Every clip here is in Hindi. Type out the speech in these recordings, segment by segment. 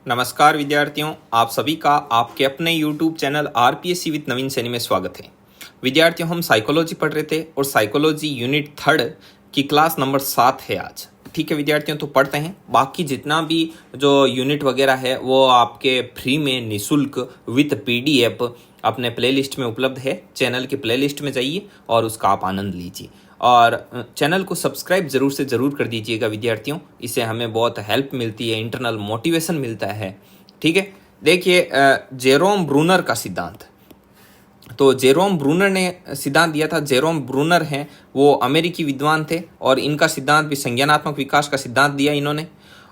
नमस्कार विद्यार्थियों, आप सभी का आपके अपने YouTube चैनल आरपीएससी विद नवीन सैनी में स्वागत है। विद्यार्थियों, हम साइकोलॉजी पढ़ रहे थे और साइकोलॉजी यूनिट 3 की क्लास नंबर 7 है आज। ठीक है विद्यार्थियों, तो पढ़ते हैं। बाकी जितना भी जो यूनिट वगैरह है वो आपके फ्री में निःशुल्क विथ PDF अपने प्लेलिस्ट में उपलब्ध है। चैनल की प्लेलिस्ट में जाइए और उसका आप आनंद लीजिए और चैनल को सब्सक्राइब ज़रूर से ज़रूर कर दीजिएगा विद्यार्थियों। इससे हमें बहुत हेल्प मिलती है, इंटरनल मोटिवेशन मिलता है। ठीक है, देखिए जेरोम ब्रूनर का सिद्धांत। तो जेरोम ब्रूनर ने सिद्धांत दिया था। जेरोम ब्रूनर हैं, वो अमेरिकी विद्वान थे और इनका सिद्धांत भी संज्ञानात्मक विकास का सिद्धांत दिया इन्होंने,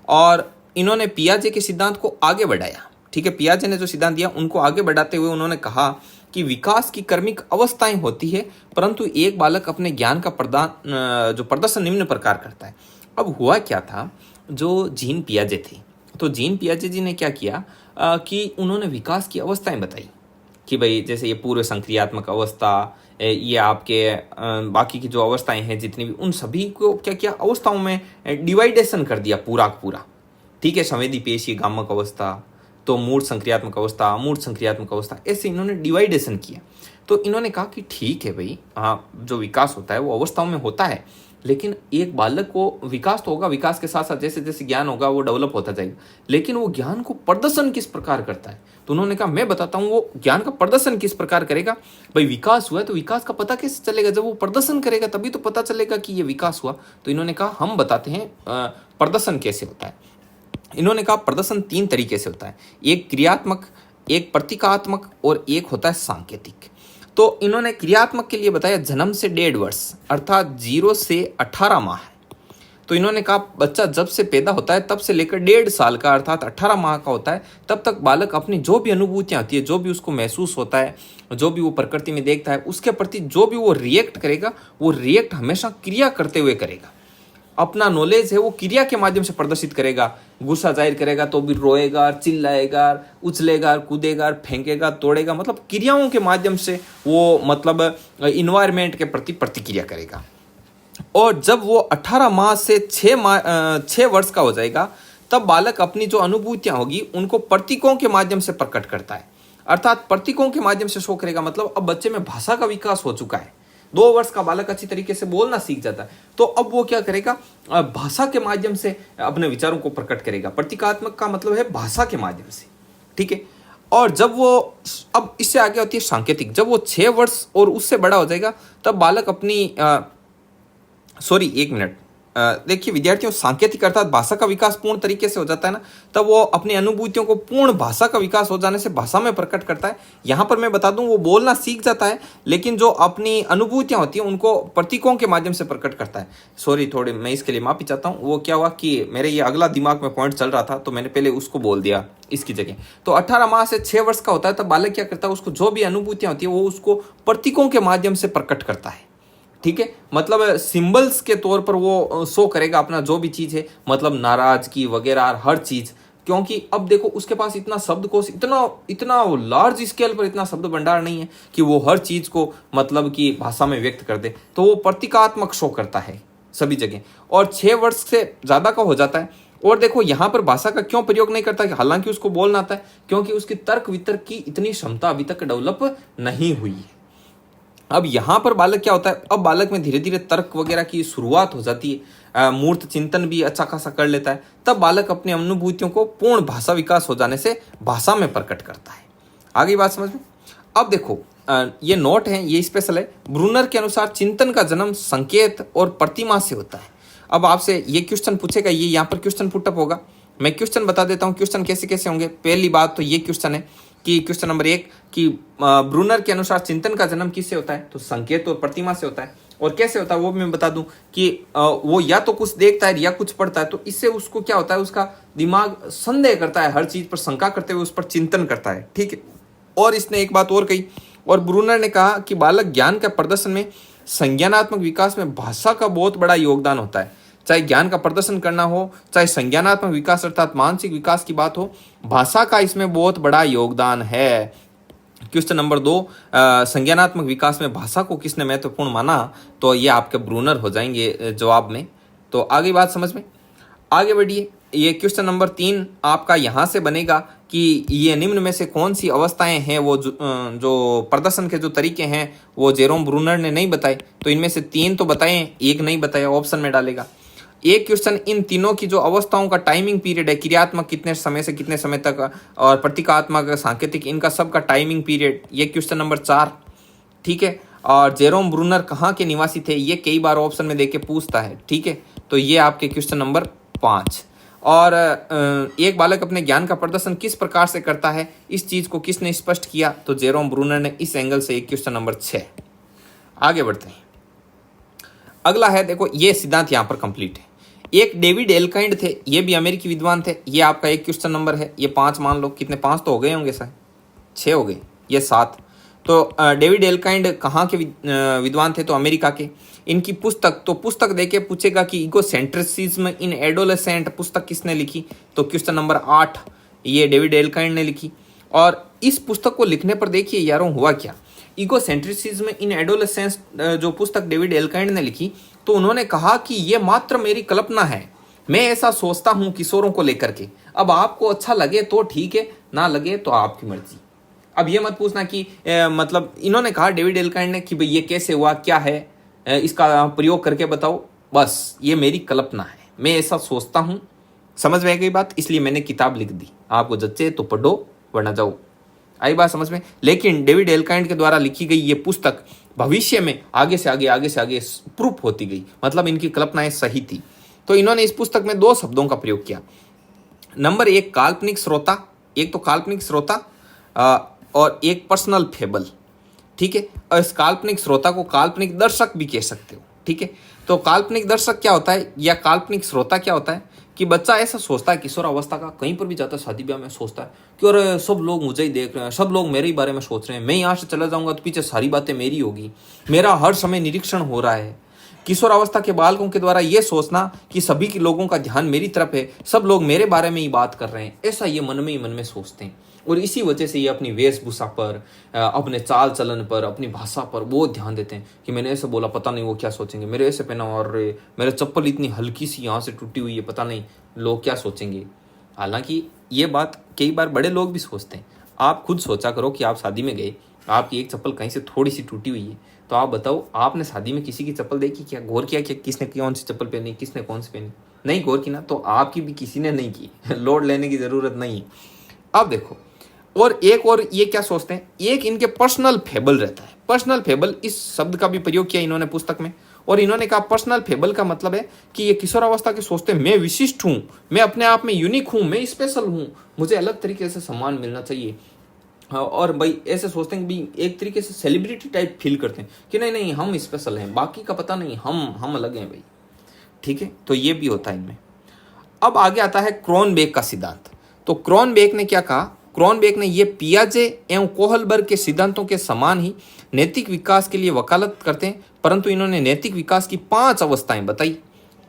और इन्होंने पियाजे के सिद्धांत को आगे बढ़ाया। ठीक है, पियाजे ने जो सिद्धांत दिया उनको आगे बढ़ाते हुए उन्होंने कहा कि विकास की क्रमिक अवस्थाएं होती है, परंतु एक बालक अपने ज्ञान का प्रदर्शन निम्न प्रकार करता है। अब हुआ क्या था, जो जीन पियाजे थे, तो जीन पियाजे जी ने क्या किया कि उन्होंने विकास की अवस्थाएं बताई कि भाई जैसे ये पूर्व संक्रियात्मक अवस्था, ये आपके बाकी की जो अवस्थाएं हैं जितनी भी, उन सभी को क्या किया, अवस्थाओं में डिवाइडेशन कर दिया पूरा का पूरा। ठीक है, संवेदी पेशी गामक अवस्था, तो मूर्त संक्रियात्मक अवस्था, अमूर्त संक्रियात्मक अवस्था, ऐसे इन्होंने डिवाइडेशन किया। तो इन्होंने कहा कि ठीक है भाई, हाँ जो विकास होता है वो अवस्थाओं में होता है, लेकिन एक बालक को विकास तो होगा, विकास के साथ साथ जैसे जैसे ज्ञान होगा वो डेवलप होता जाएगा, लेकिन वो ज्ञान को प्रदर्शन किस प्रकार करता है। तो उन्होंने कहा मैं बताता हूँ वो ज्ञान का प्रदर्शन किस प्रकार करेगा। भाई विकास हुआ है तो विकास का पता कैसे चलेगा, जब वो प्रदर्शन करेगा तभी तो पता चलेगा कि ये विकास हुआ। तो इन्होंने कहा हम बताते हैं प्रदर्शन कैसे होता है। इन्होंने कहा प्रदर्शन 3 तरीके से होता है, एक क्रियात्मक, एक प्रतीकात्मक और एक होता है सांकेतिक। तो इन्होंने क्रियात्मक के लिए बताया जन्म से 1.5 वर्ष अर्थात 0 से 18 माह। तो इन्होंने कहा बच्चा जब से पैदा होता है तब से लेकर 1.5 साल का अर्थात 18 माह का होता है, तब तक बालक अपनी जो भी अनुभूतियाँ होती है, जो भी उसको महसूस होता है, जो भी वो प्रकृति में देखता है, उसके प्रति जो भी वो रिएक्ट करेगा, वो रिएक्ट हमेशा क्रिया करते हुए करेगा। अपना नॉलेज है वो क्रिया के माध्यम से प्रदर्शित करेगा। गुस्सा जाहिर करेगा तो भी रोएगा, चिल्लाएगा, उछलेगा, कूदेगा, फेंकेगा, तोड़ेगा, मतलब क्रियाओं के माध्यम से वो मतलब इन्वायरमेंट के प्रति प्रतिक्रिया करेगा। और जब वो 18 माह से 6 वर्ष का हो जाएगा तब बालक अपनी जो अनुभूतियां होगी उनको प्रतीकों के माध्यम से प्रकट करता है, अर्थात प्रतीकों के माध्यम से शो करेगा। मतलब अब बच्चे में भाषा का विकास हो चुका है। 2 वर्ष का बालक अच्छी तरीके से बोलना सीख जाता है, तो अब वो क्या करेगा, भाषा के माध्यम से अपने विचारों को प्रकट करेगा। प्रतीकात्मक का मतलब है भाषा के माध्यम से। ठीक है, और जब वो, अब इससे आगे होती है सांकेतिक। जब वो 6 वर्ष और उससे बड़ा हो जाएगा तब बालक अपनी एक मिनट, देखिए विद्यार्थियों, सांकेतिक अर्थात भाषा का विकास पूर्ण तरीके से हो जाता है ना, तब वो अपनी अनुभूतियों को पूर्ण भाषा का विकास हो जाने से भाषा में प्रकट करता है। यहाँ पर मैं बता दूं वो बोलना सीख जाता है, लेकिन जो अपनी अनुभूतियां होती हैं उनको प्रतीकों के माध्यम से प्रकट करता है। थोड़ी मैं इसके लिए माफी चाहता हूँ। वो क्या हुआ कि मेरे ये अगला दिमाग में पॉइंट चल रहा था तो मैंने पहले उसको बोल दिया इसकी जगह। तो 18 माह से 6 वर्ष का होता है तब बालक क्या करता है, उसको जो भी अनुभूतियां होती है वो उसको प्रतीकों के माध्यम से प्रकट करता है। ठीक है, मतलब सिंबल्स के तौर पर वो शो करेगा अपना जो भी चीज़ है, मतलब नाराजगी वगैरह हर चीज़। क्योंकि अब देखो उसके पास इतना शब्दकोश, इतना लार्ज स्केल पर इतना शब्द भंडार नहीं है कि वो हर चीज़ को मतलब कि भाषा में व्यक्त कर दे, तो वो प्रतीकात्मक शो करता है सभी जगह। और 6 वर्ष से ज़्यादा का हो जाता है। और देखो यहाँ पर भाषा का क्यों प्रयोग नहीं करता, हालांकि उसको बोलना आता है, क्योंकि उसकी तर्क वितर्क की इतनी क्षमता अभी तक डेवलप नहीं हुई है। अब यहाँ पर बालक क्या होता है, अब बालक में धीरे धीरे तर्क वगैरह की शुरुआत हो जाती है, मूर्त चिंतन भी अच्छा खासा कर लेता है। तब बालक अपनी अनुभूतियों को पूर्ण भाषा विकास हो जाने से भाषा में प्रकट करता है। आगे बात समझ में। अब देखो ये नोट है, ये स्पेशल है। ब्रूनर के अनुसार चिंतन का जन्म संकेत और प्रतिमा से होता है। अब आपसे ये क्वेश्चन पूछेगा, ये यहाँ पर क्वेश्चन पुटअप होगा। मैं क्वेश्चन बता देता हूँ क्वेश्चन कैसे कैसे होंगे। पहली बात तो ये क्वेश्चन है कि क्वेश्चन नंबर 1 कि ब्रूनर के अनुसार चिंतन का जन्म किससे होता है, तो संकेत और प्रतिमा से होता है। और कैसे होता है वो भी मैं बता दूं कि वो या तो कुछ देखता है या कुछ पढ़ता है, तो इससे उसको क्या होता है, उसका दिमाग संदेह करता है, हर चीज पर शंका करते हुए उस पर चिंतन करता है। ठीक है, और इसने एक बात और कही, और ब्रूनर ने कहा कि बालक ज्ञान के प्रदर्शन में संज्ञानात्मक विकास में भाषा का बहुत बड़ा योगदान होता है। चाहे ज्ञान का प्रदर्शन करना हो, चाहे संज्ञानात्मक विकास अर्थात मानसिक विकास की बात हो, भाषा का इसमें बहुत बड़ा योगदान है। क्वेश्चन नंबर 2, संज्ञानात्मक विकास में भाषा को किसने महत्वपूर्ण माना, तो ये आपके ब्रूनर हो जाएंगे जवाब में। तो आगे बात समझ में, आगे बढ़िए। ये क्वेश्चन नंबर 3 आपका यहाँ से बनेगा कि ये निम्न में से कौन सी अवस्थाएं हैं वो जो प्रदर्शन के जो तरीके हैं वो जेरोम ब्रूनर ने नहीं बताए, तो इनमें से 3 तो बताए, एक नहीं बताया, ऑप्शन में डालेगा। एक क्वेश्चन इन तीनों की जो अवस्थाओं का टाइमिंग पीरियड है, क्रियात्मक कितने समय से कितने समय तक और प्रतीकात्मक सांकेतिक, इनका सबका टाइमिंग पीरियड, ये क्वेश्चन नंबर 4। ठीक है, और जेरोम ब्रूनर कहाँ के निवासी थे, ये कई बार ऑप्शन में देके पूछता है। ठीक है, तो ये आपके क्वेश्चन नंबर 5। और एक बालक अपने ज्ञान का प्रदर्शन किस प्रकार से करता है, इस चीज को किसने स्पष्ट किया, तो जेरोम ब्रूनर ने, इस एंगल से। एक क्वेश्चन नंबर 6। आगे बढ़ते हैं। अगला है, देखो ये सिद्धांत यहाँ पर कंप्लीट है। एक डेविड एलकाइंड थे, ये भी अमेरिकी विद्वान थे, ये आपका एक क्वेश्चन नंबर है। ये 5 मान लो, कितने 5 तो हो गए होंगे सर, 6 हो गए, ये 7। तो डेविड एलकाइंड कहाँ के विद्वान थे, तो अमेरिका के। इनकी पुस्तक, तो पुस्तक देके पूछेगा कि इगोसेंट्रिसिज्म इन एडोलेसेंट पुस्तक किसने लिखी, तो क्वेश्चन नंबर 8 ये डेविड एलकाइंड ने लिखी। और इस पुस्तक को लिखने पर देखिए यारों हुआ क्या, इगोसेंट्रिसिज्म इन एडोलेसेंस जो पुस्तक डेविड एलकाइंड ने लिखी, तो उन्होंने कहा कि ये मात्र मेरी कल्पना है, मैं ऐसा सोचता हूँ किशोरों को लेकर के। अब आपको अच्छा लगे तो ठीक है, ना लगे तो आपकी मर्जी। अब ये मत पूछना कि मतलब इन्होंने कहा डेविड एलकाइंड ने कि भाई ये कैसे हुआ, क्या है, इसका प्रयोग करके बताओ। बस ये मेरी कल्पना है, मैं ऐसा सोचता हूँ। समझ में आ गई बात, इसलिए मैंने किताब लिख दी। आपको जच्चे तो पढ़ो, वरना जाओ। आई बात समझ में। लेकिन डेविड एलकाइंड के द्वारा लिखी गई ये पुस्तक भविष्य में आगे से आगे प्रूफ होती गई, मतलब इनकी कल्पनाएं सही थी। तो इन्होंने इस पुस्तक में 2 शब्दों का प्रयोग किया। नंबर 1 काल्पनिक श्रोता, एक तो काल्पनिक श्रोता और एक पर्सनल फेबल। ठीक है, और इस काल्पनिक श्रोता को काल्पनिक दर्शक भी कह सकते हो। ठीक है, तो काल्पनिक दर्शक क्या होता है या काल्पनिक श्रोता क्या होता है कि बच्चा ऐसा सोचता है, किशोर अवस्था का, कहीं पर भी जाता है, शादी ब्याह में सोचता है कि अरे सब लोग मुझे ही देख रहे हैं, सब लोग मेरे ही बारे में सोच रहे हैं, मैं यहाँ से चला जाऊंगा तो पीछे सारी बातें मेरी होगी, मेरा हर समय निरीक्षण हो रहा है। किशोर अवस्था के बालकों के द्वारा ये सोचना कि सभी के लोगों का ध्यान मेरी तरफ है, सब लोग मेरे बारे में ही बात कर रहे हैं, ऐसा ये मन में सोचते हैं। और इसी वजह से ये अपनी वेशभूषा पर, अपने चाल चलन पर, अपनी भाषा पर वो ध्यान देते हैं कि मैंने ऐसे बोला, पता नहीं वो क्या सोचेंगे, मेरे ऐसे पहना और मेरे चप्पल इतनी हल्की सी यहाँ से टूटी हुई है, पता नहीं लोग क्या सोचेंगे। हालांकि ये बात कई बार बड़े लोग भी सोचते हैं। आप खुद सोचा करो कि आप शादी में गए, आपकी एक चप्पल कहीं से थोड़ी सी टूटी हुई है, तो आप बताओ आपने शादी में किसी की चप्पल देखी क्या, गौर किया क्या किसने कौन सी चप्पल पहनी, किसने कौन सी पहनी, नहीं गौर की ना, तो आपकी भी किसी ने नहीं की। लोड लेने की जरूरत नहीं है। अब देखो, और ये क्या सोचते हैं, एक इनके पर्सनल फेबल रहता है। पर्सनल फेबल, इस शब्द का भी प्रयोग किया इन्होंने पुस्तक में। और इन्होंने कहा पर्सनल फेबल का मतलब है कि ये किशोरावस्था के सोचते हैं मैं विशिष्ट हूँ, मैं अपने आप में यूनिक हूँ, मैं स्पेशल हूँ, मुझे अलग तरीके से सम्मान मिलना चाहिए। और भाई ऐसे सोचते हैं कि एक तरीके से सेलिब्रिटी टाइप फील करते हैं कि नहीं हम स्पेशल हैं, बाकी का पता नहीं, हम अलग हैं भाई। ठीक है, तो ये भी होता है इनमें। अब आगे आता है क्रोनबेक का सिद्धांत। तो क्रोनबेक ने क्या कहा, क्रोनबेक ने ये पियाजे एवं कोहलबर्ग के सिद्धांतों के समान ही नैतिक विकास के लिए वकालत करते हैं, परंतु इन्होंने नैतिक विकास की 5 अवस्थाएं बताई।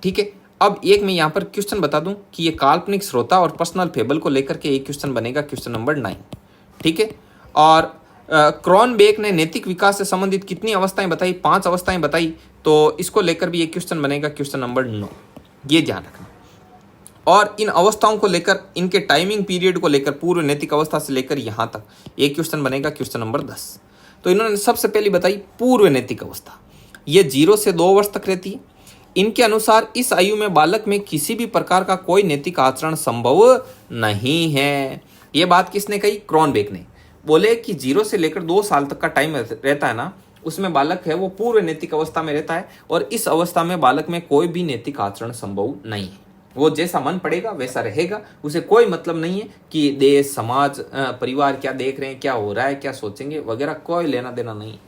ठीक है, अब एक मैं यहाँ पर क्वेश्चन बता दूं कि ये काल्पनिक श्रोता और पर्सनल फेबल को लेकर के एक क्वेश्चन बनेगा, क्वेश्चन नंबर 9। ठीक है, और क्रोनबेक ने नैतिक विकास से संबंधित कितनी अवस्थाएं बताई, 5 अवस्थाएं बताई, तो इसको लेकर भी एक क्वेश्चन बनेगा, क्वेश्चन नंबर 9। ये ध्यान रखना। और इन अवस्थाओं को लेकर, इनके टाइमिंग पीरियड को लेकर, पूर्व नैतिक अवस्था से लेकर यहाँ तक एक क्वेश्चन बनेगा, क्वेश्चन नंबर 10। तो इन्होंने सबसे पहली बताई पूर्व नैतिक अवस्था, ये 0 से 2 वर्ष तक रहती है। इनके अनुसार इस आयु में बालक में किसी भी प्रकार का कोई नैतिक आचरण संभव नहीं है। ये बात किसने कही, क्रोनबेक ने। बोले कि 0 से लेकर 2 साल तक का टाइम रहता है ना, उसमें बालक है वो पूर्व नैतिक अवस्था में रहता है, और इस अवस्था में बालक में कोई भी नैतिक आचरण संभव नहीं है। वो जैसा मन पड़ेगा वैसा रहेगा, उसे कोई मतलब नहीं है कि देश, समाज, परिवार क्या देख रहे हैं, क्या हो रहा है, क्या सोचेंगे वगैरह, कोई लेना देना नहीं।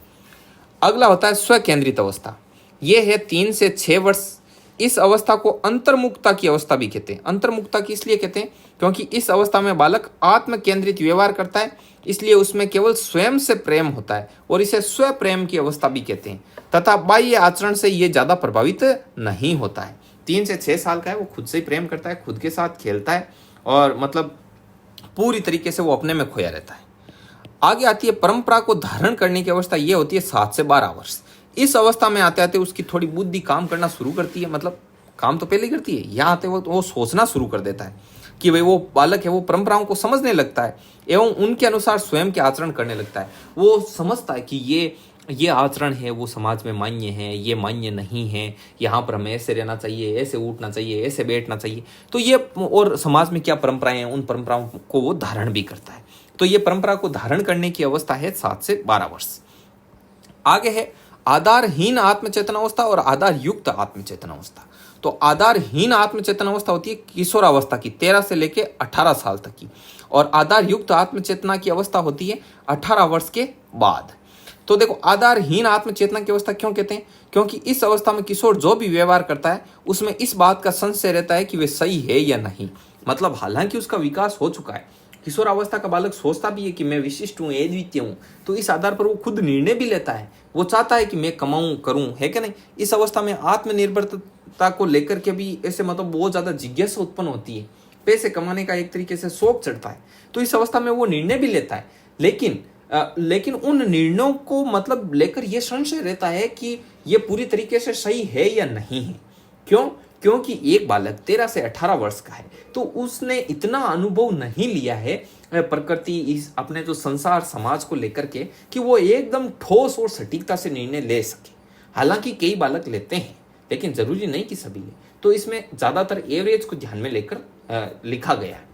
अगला होता है स्वकेंद्रित अवस्था, ये है 3 से 6 वर्ष। इस अवस्था को अंतर्मुखता की अवस्था भी कहते हैं। अंतर्मुखता की इसलिए कहते हैं क्योंकि इस अवस्था में बालक आत्म केंद्रित व्यवहार करता है, इसलिए उसमें केवल स्वयं से प्रेम होता है, और इसे स्व प्रेम की अवस्था भी कहते हैं, तथा बाह्य आचरण से ये ज्यादा प्रभावित नहीं होता है। 3 से 6 साल का है, वो खुद से ही प्रेम करता है, खुद के साथ खेलता है, और मतलब पूरी तरीके से वो अपने में खोया रहता है। आगे आती है परंपरा को धारण करने की अवस्था, ये होती है 7 से 12 वर्ष। इस अवस्था में आते आते उसकी थोड़ी बुद्धि काम करना शुरू करती है, मतलब काम तो पहले ही करती है, यहाँ आते वक्त वो सोचना शुरू कर देता है कि भाई वो बालक है वो परंपराओं को समझने लगता है एवं उनके अनुसार स्वयं के आचरण करने लगता है। वो समझता है कि ये आचरण है वो समाज में मान्य है, ये मान्य नहीं है, यहाँ पर हमें ऐसे रहना चाहिए, ऐसे उठना चाहिए, ऐसे बैठना चाहिए। तो ये और समाज में क्या परंपराएं हैं उन परंपराओं को वो धारण भी करता है। तो ये परंपरा को धारण करने की अवस्था है 7 से 12 वर्ष। आगे है आधारहीन आत्मचेतन अवस्था और आधार युक्त आत्मचेतन अवस्था। तो आधारहीन आत्मचेतन अवस्था होती है किशोरावस्था की 13 से लेके 18 साल तक की, और आधार युक्त आत्मचेतना की अवस्था होती है 18 वर्ष के बाद। तो देखो आधारहीन आत्मचेतना की अवस्था क्यों कहते हैं? क्योंकि इस अवस्था में किशोर जो भी व्यवहार करता है उसमें इस बात का संशय रहता है कि वे सही है या नहीं। मतलब हालांकि उसका विकास हो चुका है, किशोर अवस्था का बालक सोचता भी है कि मैं विशिष्ट हूँ, अद्वितीय हूँ, तो इस आधार पर वो खुद निर्णय भी लेता है। वो चाहता है कि मैं कमाऊं करूं, है कि नहीं। इस अवस्था में आत्मनिर्भरता को लेकर के भी ऐसे मतलब बहुत ज्यादा जिज्ञासा उत्पन्न होती है, पैसे कमाने का एक तरीके से शौक चढ़ता है। तो इस अवस्था में वो निर्णय भी लेता है, लेकिन उन निर्णयों को मतलब लेकर ये संशय रहता है कि ये पूरी तरीके से सही है या नहीं है। क्यों? क्योंकि एक बालक 13 से 18 वर्ष का है, तो उसने इतना अनुभव नहीं लिया है प्रकृति, इस अपने जो संसार समाज को लेकर के, कि वो एकदम ठोस और सटीकता से निर्णय ले सके। हालांकि कई बालक लेते हैं, लेकिन जरूरी नहीं कि सभी ले। तो इसमें ज्यादातर एवरेज को ध्यान में लेकर लिखा गया है।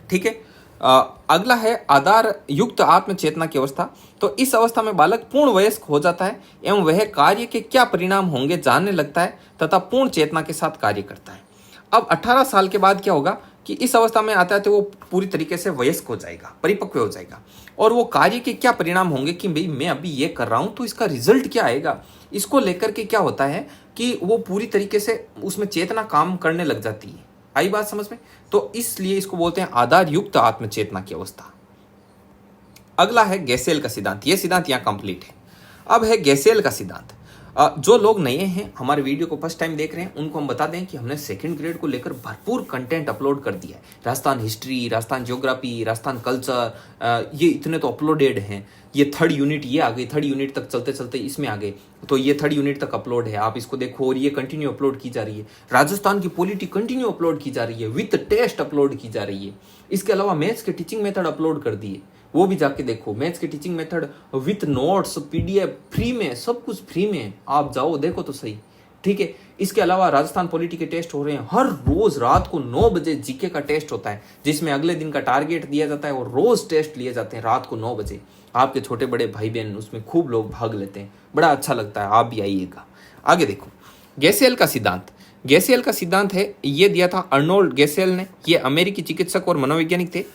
ठीक है। अगला है आधार युक्त आत्मचेतना की अवस्था। तो इस अवस्था में बालक पूर्ण वयस्क हो जाता है एवं वह कार्य के क्या परिणाम होंगे जानने लगता है तथा पूर्ण चेतना के साथ कार्य करता है। अब 18 साल के बाद क्या होगा कि इस अवस्था में आते आते वो पूरी तरीके से वयस्क हो जाएगा, परिपक्व हो जाएगा, और वो कार्य के क्या परिणाम होंगे कि भाई मैं अभी ये कर रहा हूं तो इसका रिजल्ट क्या आएगा, इसको लेकर के क्या होता है कि वो पूरी तरीके से उसमें चेतना काम करने लग जाती है। आई बात समझ में? तो इसलिए इसको बोलते हैं आधार युक्त आत्मचेतना की अवस्था। अगला है गैसेल का सिद्धांत। ये सिद्धांत यहाँ कंप्लीट है। अब है गैसेल का सिद्धांत। जो लोग नए हैं, हमारे वीडियो को फर्स्ट टाइम देख रहे हैं, उनको हम बता दें कि हमने सेकंड ग्रेड को लेकर भरपूर कंटेंट अपलोड कर दिया है। Rajasthan history, Rajasthan geography, Rajasthan culture, ये इतने तो अपलोडेड हैं। ये 3rd यूनिट ये आ गई, 3rd यूनिट तक चलते चलते इसमें आ गए, तो ये 3rd यूनिट तक अपलोड है, आप इसको देखो। और ये कंटिन्यू अपलोड की जा रही है। राजस्थान की पॉलिटी कंटिन्यू अपलोड की जा रही है, विथ टेस्ट अपलोड की जा रही है। इसके अलावा मैथ्स के टीचिंग मेथड अपलोड कर दिए, वो भी जाके देखो। मैथ्स के teaching method with notes, PDF free में, सब कुछ फ्री में, आप जाओ देखो तो सही। ठीक है। इसके अलावा राजस्थान पॉलिटी के टेस्ट हो रहे हैं। हर रोज रात को 9 बजे जीके का टेस्ट होता है, जिसमें अगले दिन का टारगेट दिया जाता है और रोज टेस्ट लिए जाते हैं रात को 9 बजे। आपके छोटे बड़े भाई बहन उसमें खूब लोग भाग लेते हैं, बड़ा अच्छा लगता है, आप भी आइएगा। आगे देखो गैसेल का सिद्धांत। गैसेल का सिद्धांत है, ये दिया था अर्नोल्ड गैसेल ने। ये अमेरिकी चिकित्सक और मनोवैज्ञानिक थे।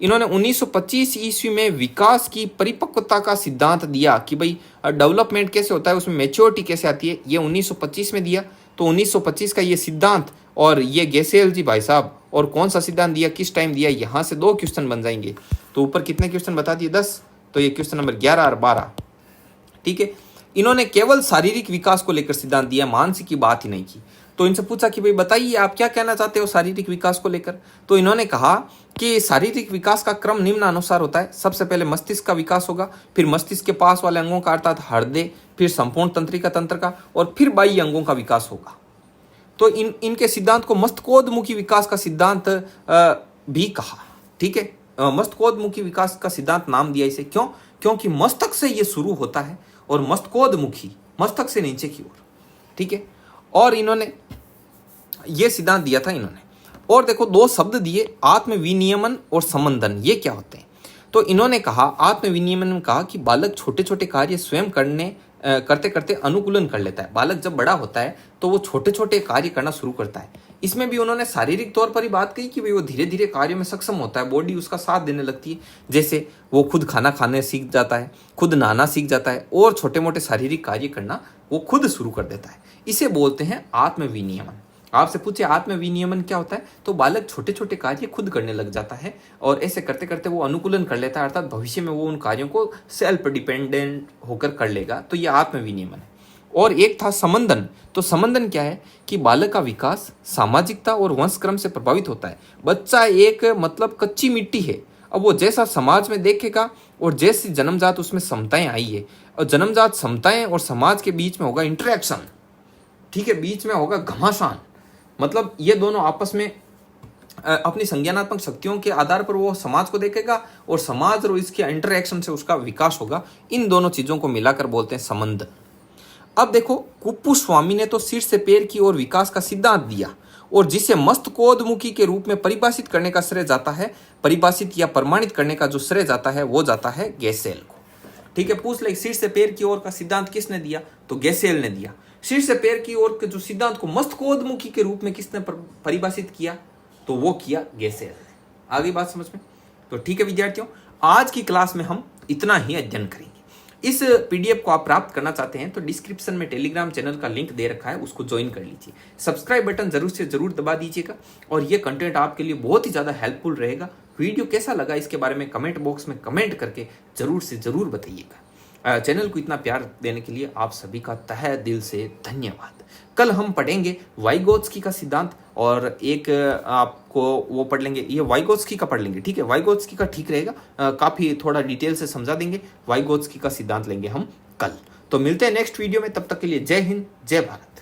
इन्होंने 1925 ईस्वी में विकास की परिपक्वता का सिद्धांत दिया कि भाई डेवलपमेंट कैसे होता है, उसमें मैच्योरिटी कैसे आती है, ये 1925 में दिया। तो 1925 का ये सिद्धांत और ये गैसेल जी भाई साहब, और कौन सा सिद्धांत दिया, किस टाइम दिया, यहाँ से 2 क्वेश्चन बन जाएंगे। तो ऊपर कितने क्वेश्चन बता दिए? 10। तो ये क्वेश्चन नंबर 11 और 12। ठीक है। इन्होंने केवल शारीरिक विकास को लेकर सिद्धांत दिया, मानसिक की बात ही नहीं की। तो इनसे पूछा कि भाई बताइए आप क्या कहना चाहते हो शारीरिक विकास को लेकर। तो इन्होंने कहा कि शारीरिक विकास का क्रम निम्नानुसार होता है। सबसे पहले मस्तिष्क का विकास होगा, फिर मस्तिष्क के पास वाले अंगों का अर्थात हृदय, फिर संपूर्ण तंत्रिका तंत्र का, और फिर बाह्य अंगों का विकास होगा। तो इनके सिद्धांत को मस्तिष्कोन्मुखी विकास का सिद्धांत भी कहा। ठीक है। मस्तिष्कोन्मुखी विकास का सिद्धांत नाम दिया इसे, क्यों? क्योंकि मस्तक से ये शुरू होता है और मस्तिष्कोन्मुखी मस्तक से नीचे की ओर। ठीक है। और इन्होंने ये सिद्धांत दिया था इन्होंने। और देखो 2 शब्द दिए, आत्म विनियमन और संबंधन। ये क्या होते हैं? तो इन्होंने कहा, आत्म विनियमन में कहा कि बालक छोटे छोटे कार्य स्वयं करते करते अनुकूलन कर लेता है। बालक जब बड़ा होता है तो वो छोटे छोटे कार्य करना शुरू करता है। इसमें भी उन्होंने शारीरिक तौर पर ही बात कही कि भाई वो धीरे धीरे कार्य में सक्षम होता है, बॉडी उसका साथ देने लगती है। जैसे वो खुद खाना खाने सीख जाता है, खुद नहाना सीख जाता है, और छोटे मोटे शारीरिक कार्य करना वो खुद शुरू कर देता है। इसे बोलते हैं आत्म विनियमन। आपसे पूछे आत्म विनियमन क्या होता है, तो बालक छोटे छोटे कार्य खुद करने लग जाता है, और ऐसे करते करते वो अनुकूलन कर लेता है, अर्थात भविष्य में वो उन कार्यों को सेल्फ डिपेंडेंट होकर कर लेगा। तो ये आत्म विनियमन है। और एक था संबंधन। तो संबंधन क्या है कि बालक का विकास सामाजिकता और वंशक्रम से प्रभावित होता है। बच्चा एक मतलब कच्ची मिट्टी है। अब वो जैसा समाज में देखेगा और जैसी जन्मजात उसमें समताएं आई है, और जन्मजात समताएं और समाज के बीच में होगा इंटरेक्शन। ठीक है। बीच में होगा घमासान, मतलब ये दोनों आपस में अपनी संज्ञानात्मक शक्तियों के आधार पर वो समाज को देखेगा और समाज और इसके इंटरएक्शन से उसका विकास होगा। इन दोनों चीजों को मिलाकर बोलते हैं संबंध। अब देखो, कुप्पुस्वामी ने तो सिर से पैर की ओर विकास का सिद्धांत दिया और जिसे मस्तकोद्मुखी के रूप में परिभाषित करने का श्रेय जाता है, परिभाषित या प्रमाणित करने का जो श्रेय जाता है वो जाता है गेसेल को। ठीक है, पूछ ले सिर से पैर की ओर का सिद्धांत किसने दिया, तो गेसेल ने दिया। सिर से पैर की ओर के जो सिद्धांत को मस्तकोद्मुखी के रूप में किसने परिभाषित किया, तो वो किया गेसेल ने। आगे बात समझ में? तो ठीक है विद्यार्थियों, आज की क्लास में हम इतना ही अध्ययन करेंगे। इस पीडीएफ को आप प्राप्त करना चाहते हैं तो डिस्क्रिप्शन में टेलीग्राम चैनल का लिंक दे रखा है, उसको ज्वाइन कर लीजिए। सब्सक्राइब बटन जरूर से जरूर दबा दीजिएगा और ये कंटेंट आपके लिए बहुत ही ज़्यादा हेल्पफुल रहेगा। वीडियो कैसा लगा इसके बारे में कमेंट बॉक्स में कमेंट करके जरूर से जरूर बताइएगा। चैनल को इतना प्यार देने के लिए आप सभी का तहे दिल से धन्यवाद। कल हम पढ़ेंगे वाइगोत्स्की का सिद्धांत और एक आपको वो पढ़ लेंगे, ये वाइगोत्स्की का पढ़ लेंगे। ठीक है, वाइगोत्स्की का ठीक रहेगा, काफ़ी थोड़ा डिटेल से समझा देंगे। वाइगोत्स्की का सिद्धांत लेंगे हम कल। तो मिलते हैं नेक्स्ट वीडियो में, तब तक के लिए जय हिंद, जय भारत।